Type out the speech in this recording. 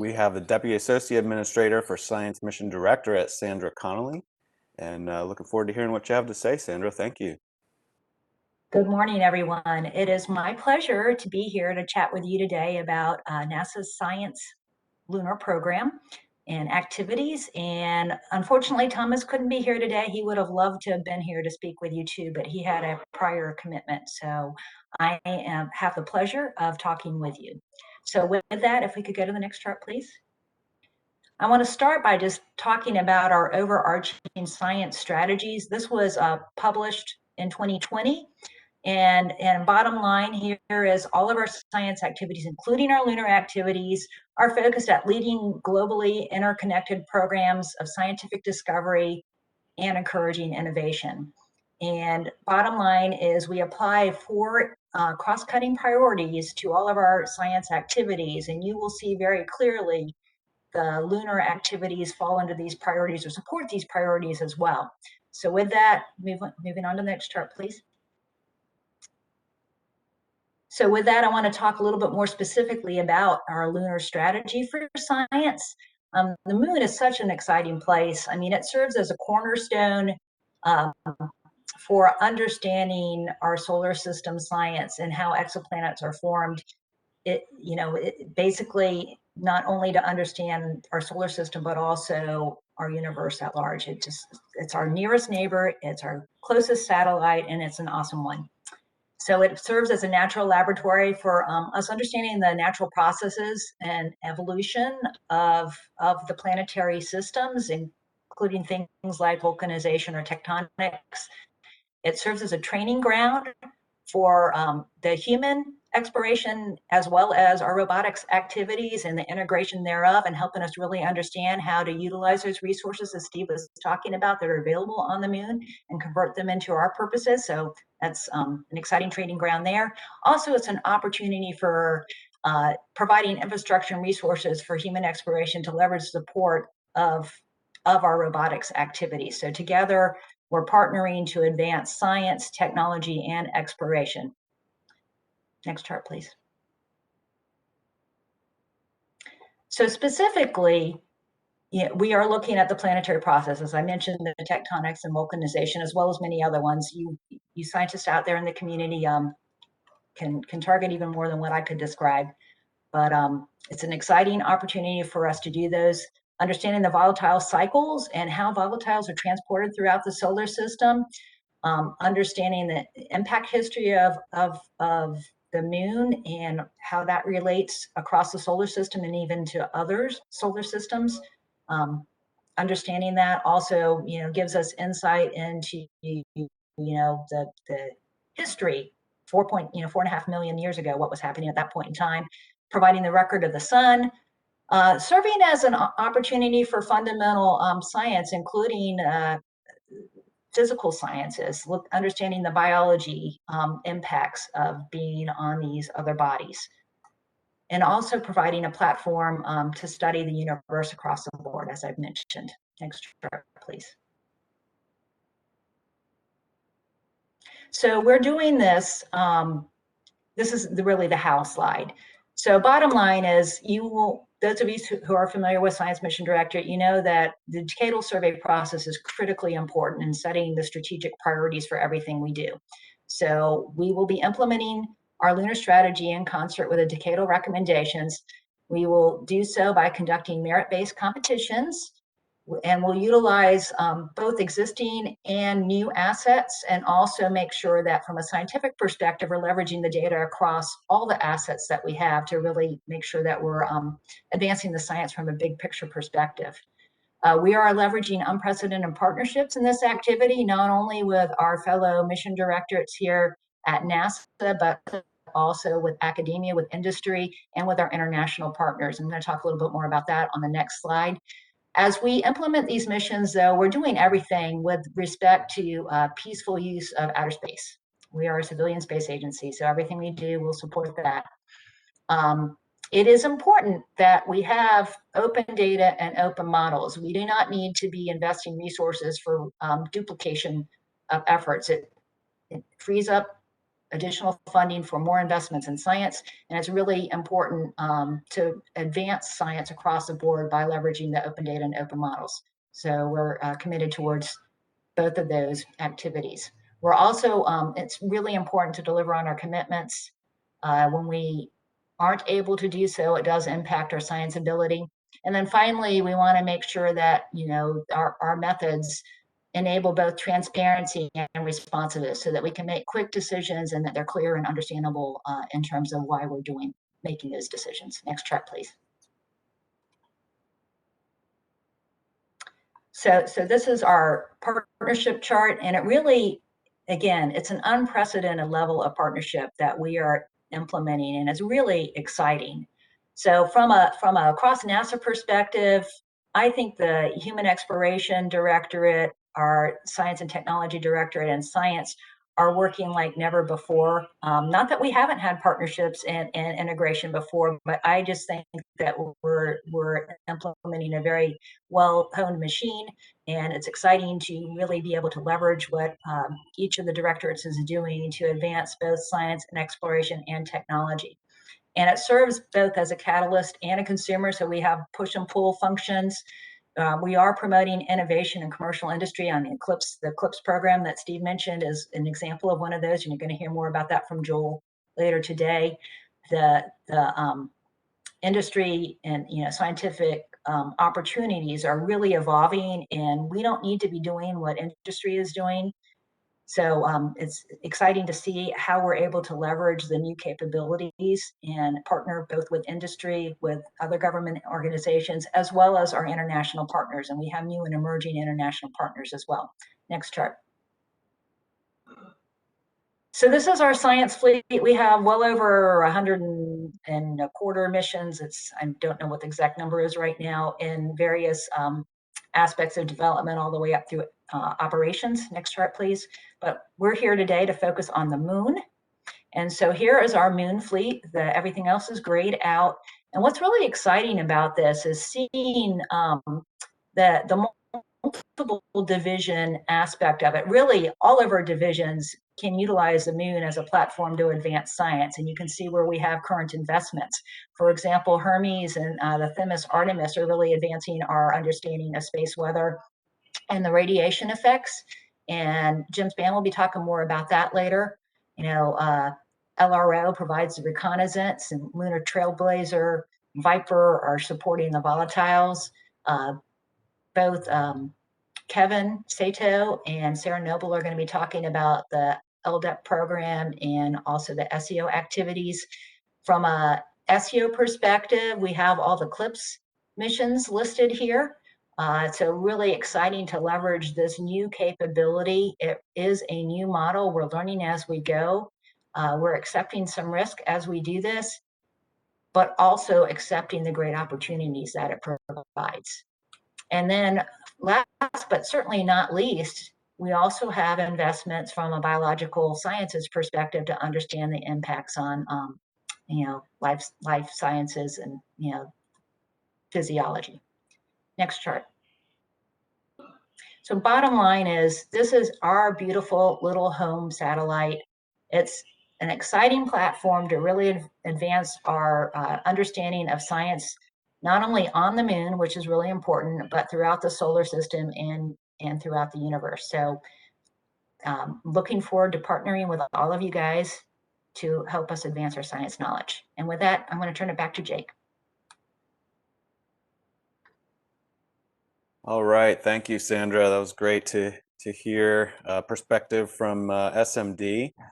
We have the Deputy Associate Administrator for Science Mission Directorate, Sandra Connelly. And looking forward to hearing what you have to say, Sandra. Thank you. Good morning, everyone. It is my pleasure to be here to chat with you today about NASA's Science Lunar Program and activities. And unfortunately, Thomas couldn't be here today. He would have loved to have been here to speak with you too, but he had a prior commitment. So I have the pleasure of talking with you. So with that, if we could go to the next chart, please. I want to start by just talking about our overarching science strategies. This was published in 2020. And bottom line here is all of our science activities, including our lunar activities, are focused at leading globally interconnected programs of scientific discovery and encouraging innovation. And bottom line is we apply 4 cross-cutting priorities to all of our science activities, and you will see very clearly the lunar activities fall under these priorities or support these priorities as well. So with that, moving on to the next chart, please. So with that, I want to talk a little bit more specifically about our lunar strategy for science. The moon is such an exciting place. I mean, it serves as a cornerstone for understanding our solar system science and how exoplanets are formed. It basically not only to understand our solar system, but also our universe at large. It's our nearest neighbor, it's our closest satellite, and it's an awesome one. So it serves as a natural laboratory for us understanding the natural processes and evolution of the planetary systems, including things like volcanization or tectonics. It serves as a training ground for the human exploration as well as our robotics activities and the integration thereof, and helping us really understand how to utilize those resources, as Steve was talking about, that are available on the moon and convert them into our purposes. So that's an exciting training ground there. Also, it's an opportunity for providing infrastructure and resources for human exploration to leverage support of our robotics activities. So together, we're partnering to advance science, technology, and exploration. Next chart, please. So specifically, we are looking at the planetary processes. I mentioned the tectonics and volcanization, as well as many other ones. You scientists out there in the community can target even more than what I could describe. But it's an exciting opportunity for us to do those. Understanding the volatile cycles and how volatiles are transported throughout the solar system, understanding the impact history of the moon and how that relates across the solar system and even to other solar systems. Understanding that also, gives us insight into, the history, 4.5 million years ago, what was happening at that point in time, providing the record of the sun, serving as an opportunity for fundamental science, including physical sciences, understanding the biology impacts of being on these other bodies, and also providing a platform to study the universe across the board, as I've mentioned. Next chart, please. So we're doing this. This is really the how slide. So bottom line is, those of you who are familiar with Science Mission Directorate, you know that the decadal survey process is critically important in setting the strategic priorities for everything we do. So we will be implementing our lunar strategy in concert with the decadal recommendations. We will do so by conducting merit-based competitions, and we'll utilize both existing and new assets, and also make sure that from a scientific perspective, we're leveraging the data across all the assets that we have to really make sure that we're advancing the science from a big picture perspective. We are leveraging unprecedented partnerships in this activity, not only with our fellow mission directorates here at NASA, but also with academia, with industry, and with our international partners. I'm going to talk a little bit more about that on the next slide. As we implement these missions, though, we're doing everything with respect to peaceful use of outer space. We are a civilian space agency, so everything we do will support that. It is important that we have open data and open models. We do not need to be investing resources for duplication of efforts. It frees up additional funding for more investments in science, and it's really important to advance science across the board by leveraging the open data and open models. So we're committed towards both of those activities. We're also, it's really important to deliver on our commitments. When we aren't able to do so, it does impact our science ability. And then finally, we want to make sure that, you know, our methods enable both transparency and responsiveness so that we can make quick decisions and that they're clear and understandable in terms of why we're making those decisions. Next chart, please. So this is our partnership chart, and it really, again, it's an unprecedented level of partnership that we are implementing, and it's really exciting. So from a across NASA perspective, I think the Human Exploration Directorate, our Science and Technology Directorate, and Science are working like never before. Not that we haven't had partnerships and integration before, but I just think that we're implementing a very well-honed machine, and it's exciting to really be able to leverage what each of the directorates is doing to advance both science and exploration and technology. And it serves both as a catalyst and a consumer, so we have push and pull functions. We are promoting innovation in commercial industry on the CLIPS program that Steve mentioned is an example of one of those, and you're going to hear more about that from Joel later today. The industry and scientific opportunities are really evolving, and we don't need to be doing what industry is doing. So it's exciting to see how we're able to leverage the new capabilities and partner both with industry, with other government organizations, as well as our international partners. And we have new and emerging international partners as well. Next chart. So this is our science fleet. We have well over 125 missions. I don't know what the exact number is right now in various aspects of development all the way up through operations. Next chart, please. But we're here today to focus on the moon. And so here is our moon fleet. Everything else is grayed out. And what's really exciting about this is seeing the multiple division aspect of it. Really, all of our divisions can utilize the moon as a platform to advance science. And you can see where we have current investments. For example, Hermes and the Themis Artemis are really advancing our understanding of space weather and the radiation effects. And Jim Spann will be talking more about that later. LRO provides the reconnaissance, and Lunar Trailblazer, Viper are supporting the volatiles. Both Kevin Sato and Sarah Noble are going to be talking about the LDEP program and also the SEO activities. From a SEO perspective, we have all the CLIPS missions listed here. So really exciting to leverage this new capability. It is a new model. We're learning as we go. We're accepting some risk as we do this, but also accepting the great opportunities that it provides. And then last but certainly not least, we also have investments from a biological sciences perspective to understand the impacts on life sciences and physiology. Next chart. So bottom line is, this is our beautiful little home satellite. It's an exciting platform to really advance our understanding of science, not only on the moon, which is really important, but throughout the solar system and throughout the universe. So looking forward to partnering with all of you guys to help us advance our science knowledge. And with that, I'm going to turn it back to Jake. All right, thank you, Sandra. That was great to hear perspective from SMD.